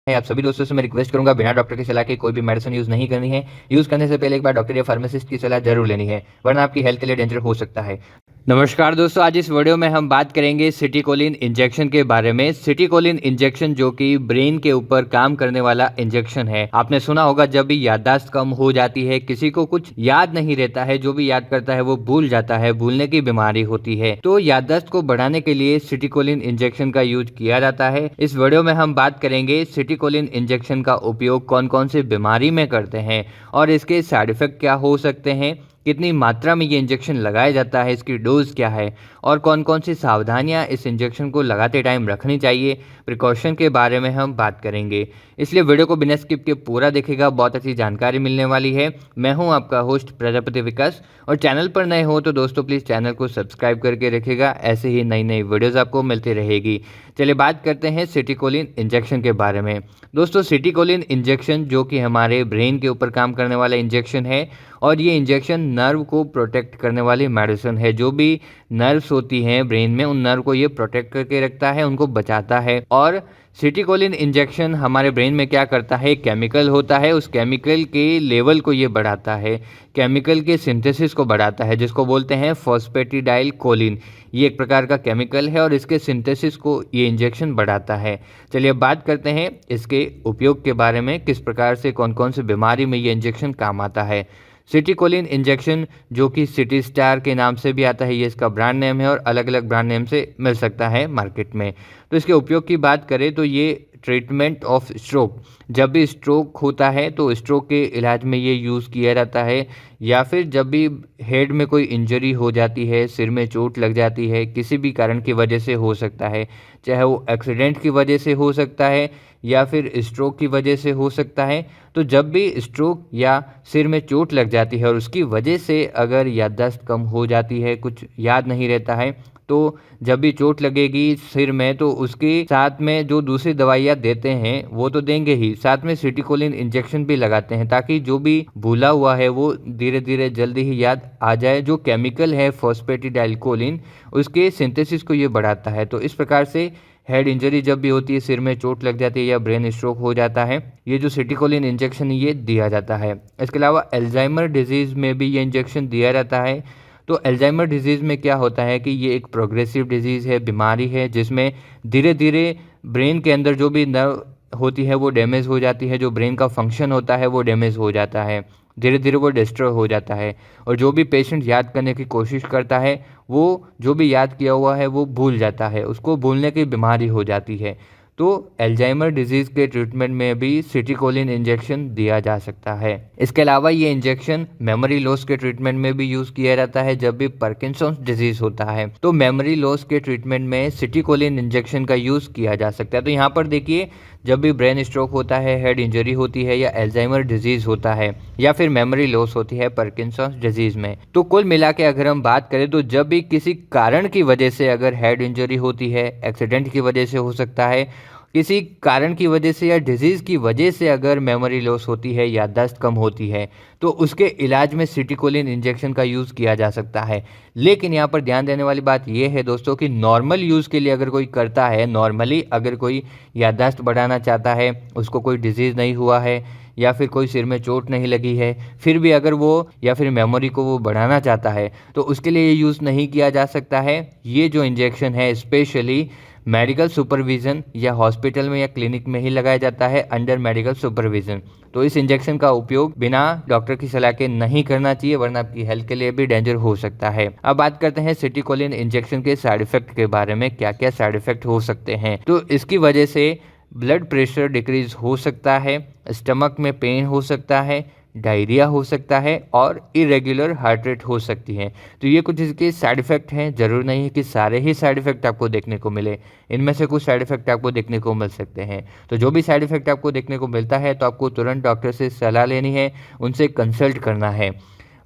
आप सभी दोस्तों से मैं रिक्वेस्ट करूंगा बिना डॉक्टर की सलाह के कोई भी मेडिसिन यूज नहीं करनी है। यूज करने से पहले एक बार डॉक्टर या फार्मासिस्ट की सलाह जरूर लेनी है, वरना आपकी हेल्थ के लिए डेंजर हो सकता है। नमस्कार दोस्तों, आज इस वीडियो में हम बात करेंगे सिटीकोलिन इंजेक्शन के बारे में। सिटीकोलिन इंजेक्शन जो कि ब्रेन के ऊपर काम करने वाला इंजेक्शन है। आपने सुना होगा जब भी याददाश्त कम हो जाती है, किसी को कुछ याद नहीं रहता है, जो भी याद करता है वो भूल जाता है, भूलने की बीमारी होती है, तो याददाश्त को बढ़ाने के लिए सिटीकोलिन इंजेक्शन का यूज किया जाता है। इस वीडियो में हम बात करेंगे सिटीकोलिन इंजेक्शन का उपयोग कौन कौन से बीमारी में करते हैं और इसके साइड इफेक्ट क्या हो सकते हैं, कितनी मात्रा में ये इंजेक्शन लगाया जाता है, इसकी डोज क्या है और कौन कौन सी सावधानियां इस इंजेक्शन को लगाते टाइम रखनी चाहिए, प्रिकॉशन के बारे में हम बात करेंगे। इसलिए वीडियो को बिना स्किप के पूरा देखेगा, बहुत अच्छी जानकारी मिलने वाली है। मैं हूं आपका होस्ट प्रजापति विकास, और चैनल पर नए हो तो दोस्तों प्लीज़ चैनल को सब्सक्राइब करके रखिएगा, ऐसे ही नई नई वीडियोज़ आपको मिलती रहेगी। चलिए बात करते हैं सिटीकोलिन इंजेक्शन के बारे में। दोस्तों सिटीकोलिन इंजेक्शन जो कि हमारे ब्रेन के ऊपर काम करने वाला इंजेक्शन है, और ये इंजेक्शन नर्व को प्रोटेक्ट करने वाली मेडिसिन है। जो भी नर्व्स होती हैं ब्रेन में, उन नर्व को ये प्रोटेक्ट करके रखता है, उनको बचाता है। और सिटीकोलिन इंजेक्शन हमारे ब्रेन में क्या करता है, केमिकल होता है, उस केमिकल के लेवल को ये बढ़ाता है, केमिकल के सिंथेसिस को बढ़ाता है, जिसको बोलते हैं फॉस्फेटिडाइल कोलिन। ये एक प्रकार का केमिकल है और इसके सिंथेसिस को ये इंजेक्शन बढ़ाता है। चलिए बात करते हैं इसके उपयोग के बारे में, किस प्रकार से कौन कौन से बीमारी में ये इंजेक्शन काम आता है। सिटीकोलिन इंजेक्शन जो कि सिटी स्टार के नाम से भी आता है, ये इसका ब्रांड नेम है और अलग अलग ब्रांड नेम से मिल सकता है मार्केट में। तो इसके उपयोग की बात करें तो ये ट्रीटमेंट ऑफ स्ट्रोक, जब भी स्ट्रोक होता है तो स्ट्रोक के इलाज में ये यूज़ किया जाता है, या फिर जब भी हेड में कोई इंजरी हो जाती है, सिर में चोट लग जाती है, किसी भी कारण की वजह से हो सकता है, चाहे वो एक्सीडेंट की वजह से हो सकता है या फिर स्ट्रोक की वजह से हो सकता है। तो जब भी स्ट्रोक या सिर में चोट लग जाती है और उसकी वजह से अगर याददाश्त कम हो जाती है, कुछ याद नहीं रहता है, तो जब भी चोट लगेगी सिर में तो उसके साथ में जो दूसरी दवाइयाँ देते हैं वो तो देंगे ही, साथ में सिटीकोलिन इंजेक्शन भी लगाते हैं, ताकि जो भी भूला हुआ है वो धीरे धीरे जल्दी ही याद आ जाए। जो केमिकल है फॉस्फेटिडाइल कोलिन, उसके सिंथेसिस को ये बढ़ाता है। तो इस प्रकार से हेड इंजरी जब भी होती है, सिर में चोट लग जाती है या ब्रेन स्ट्रोक हो जाता है, ये जो सिटीकोलिन इंजेक्शन ये दिया जाता है। इसके अलावा अल्जाइमर डिजीज़ में भी ये इंजेक्शन दिया जाता है। तो अल्जाइमर डिजीज़ में क्या होता है कि ये एक प्रोग्रेसिव डिजीज़ है, बीमारी है, जिसमें धीरे धीरे ब्रेन के अंदर जो भी नर्व होती है वो डैमेज हो जाती है, जो ब्रेन का फंक्शन होता है वो डैमेज हो जाता है, धीरे धीरे वो डिस्ट्रॉय हो जाता है। और जो भी पेशेंट याद करने की कोशिश करता है, वो जो भी याद किया हुआ है वो भूल जाता है, उसको भूलने की बीमारी हो जाती है। तो अल्जाइमर डिजीज़ के ट्रीटमेंट में भी सिटीकोलिन इंजेक्शन दिया जा सकता है। इसके अलावा ये इंजेक्शन मेमोरी लॉस के ट्रीटमेंट में भी यूज़ किया जाता है। जब भी पार्किंसंस डिजीज़ होता है तो मेमोरी लॉस के ट्रीटमेंट में सिटीकोलिन इंजेक्शन का यूज़ किया जा सकता है। तो यहाँ पर देखिए, जब भी ब्रेन स्ट्रोक होता है, हेड इंजरी होती है, या अल्जाइमर डिजीज़ होता है, या फिर मेमोरी लॉस होती है पार्किंसंस डिजीज़ में, तो कुल मिला के अगर हम बात करें तो जब भी किसी कारण की वजह से अगर हेड इंजरी होती है, एक्सीडेंट की वजह से हो सकता है, किसी कारण की वजह से या डिजीज़ की वजह से अगर मेमोरी लॉस होती है, याददाश्त कम होती है, तो उसके इलाज में सिटीकोलिन इंजेक्शन का यूज़ किया जा सकता है। लेकिन यहाँ पर ध्यान देने वाली बात यह है दोस्तों कि नॉर्मल यूज़ के लिए अगर कोई करता है, नॉर्मली अगर कोई याददाश्त बढ़ाना चाहता है, उसको कोई डिजीज़ नहीं हुआ है या फिर कोई सिर में चोट नहीं लगी है, फिर भी अगर वो या फिर मेमोरी को वो बढ़ाना चाहता है, तो उसके लिए ये यूज़ नहीं किया जा सकता है। ये जो इंजेक्शन है स्पेशली मेडिकल सुपरविज़न या हॉस्पिटल में या क्लिनिक में ही लगाया जाता है, अंडर मेडिकल सुपरविज़न। तो इस इंजेक्शन का उपयोग बिना डॉक्टर की सलाह के नहीं करना चाहिए, वरना आपकी हेल्थ के लिए भी डेंजर हो सकता है। अब बात करते हैं सिटीकोलिन इंजेक्शन के साइड इफेक्ट के बारे में, क्या क्या साइड इफेक्ट हो सकते हैं। तो इसकी वजह से ब्लड प्रेशर डिक्रीज हो सकता है, स्टमक में पेन हो सकता है, डायरिया हो सकता है और इरेगुलर हार्ट रेट हो सकती है। तो ये कुछ इसके साइड इफ़ेक्ट हैं। ज़रूर नहीं है कि सारे ही साइड इफ़ेक्ट आपको देखने को मिले, इनमें से कुछ साइड इफ़ेक्ट आपको देखने को मिल सकते हैं। तो जो भी साइड इफ़ेक्ट आपको देखने को मिलता है तो आपको तुरंत डॉक्टर से सलाह लेनी है, उनसे कंसल्ट करना है।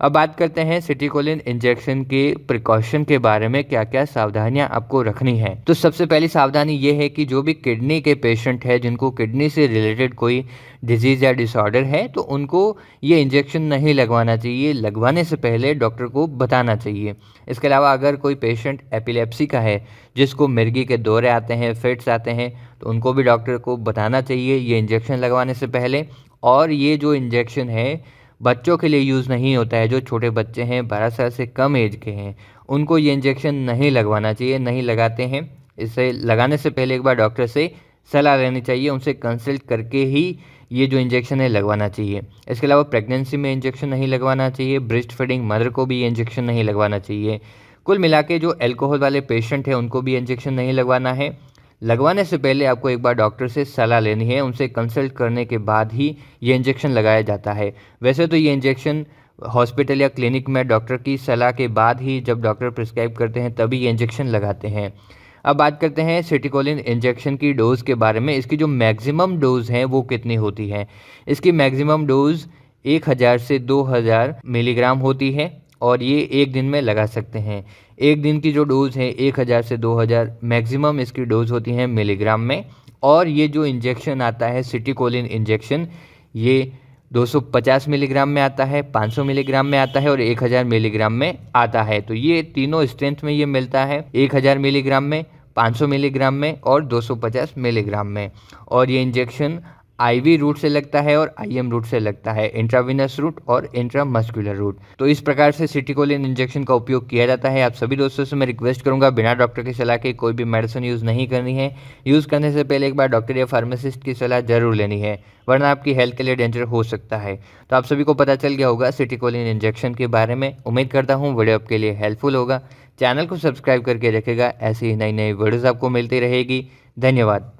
अब बात करते हैं सिटिकोलिन इंजेक्शन के प्रिकॉशन के बारे में, क्या क्या सावधानियां आपको रखनी है। तो सबसे पहली सावधानी ये है कि जो भी किडनी के पेशेंट है, जिनको किडनी से रिलेटेड कोई डिजीज़ या डिसऑर्डर है, तो उनको ये इंजेक्शन नहीं लगवाना चाहिए। लगवाने से पहले डॉक्टर को बताना चाहिए। इसके अलावा अगर कोई पेशेंट एपिलेप्सी का है, जिसको मिर्गी के दौरे आते हैं, फिट्स आते हैं, तो उनको भी डॉक्टर को बताना चाहिए ये इंजेक्शन लगवाने से पहले। और ये जो इंजेक्शन है बच्चों के लिए यूज़ नहीं होता है। जो छोटे बच्चे हैं, 12 साल से कम एज के हैं, उनको ये इंजेक्शन नहीं लगवाना चाहिए, नहीं लगाते हैं। इसे लगाने से पहले एक बार डॉक्टर से सलाह लेनी चाहिए, उनसे कंसल्ट करके ही ये जो इंजेक्शन है लगवाना चाहिए। इसके अलावा प्रेगनेंसी में इंजेक्शन नहीं लगवाना चाहिए, ब्रेस्ट फीडिंग मदर को भी ये इंजेक्शन नहीं लगवाना चाहिए। कुल मिला के जो अल्कोहल वाले पेशेंट हैं उनको भी इंजेक्शन नहीं लगवाना है। लगवाने से पहले आपको एक बार डॉक्टर से सलाह लेनी है, उनसे कंसल्ट करने के बाद ही ये इंजेक्शन लगाया जाता है। वैसे तो ये इंजेक्शन हॉस्पिटल या क्लिनिक में डॉक्टर की सलाह के बाद ही, जब डॉक्टर प्रिस्क्राइब करते हैं तभी ये इंजेक्शन लगाते हैं। अब बात करते हैं सिटिकोलिन इंजेक्शन की डोज़ के बारे में। इसकी जो मैक्सिमम डोज़ है वो कितनी होती है। इसकी मैक्सिमम डोज़ 1000 से 2000 मिलीग्राम होती है और ये एक दिन में लगा सकते हैं। एक दिन की जो डोज़ है 1000 से 2000 मैक्सिमम इसकी डोज़ होती है मिलीग्राम में। और ये जो इंजेक्शन आता है सिटिकोलिन इंजेक्शन, ये 250 मिलीग्राम में आता है, 500 मिलीग्राम में आता है और 1000 मिलीग्राम में आता है। तो ये तीनों स्ट्रेंथ में ये मिलता है, 1000 मिलीग्राम में, 500 मिलीग्राम में और 250 मिलीग्राम में। और ये इंजेक्शन आईवी रूट से लगता है और आईएम रूट से लगता है, इंट्रावीनस रूट और इंट्रामस्कुलर रूट। तो इस प्रकार से सिटिकोलिन इंजेक्शन का उपयोग किया जाता है। आप सभी दोस्तों से मैं रिक्वेस्ट करूंगा, बिना डॉक्टर की सलाह के कोई भी मेडिसिन यूज़ नहीं करनी है। यूज़ करने से पहले एक बार डॉक्टर या फार्मासिस्ट की सलाह जरूर लेनी है, वरना आपकी हेल्थ के लिए डेंजर हो सकता है। तो आप सभी को पता चल गया होगा सिटिकोलिन इंजेक्शन के बारे में। उम्मीद करता हूँ वीडियो आपके लिए हेल्पफुल होगा। चैनल को सब्सक्राइब करके रखेगा, ऐसी ही नई नई वीडियोज़ आपको मिलती रहेगी। धन्यवाद।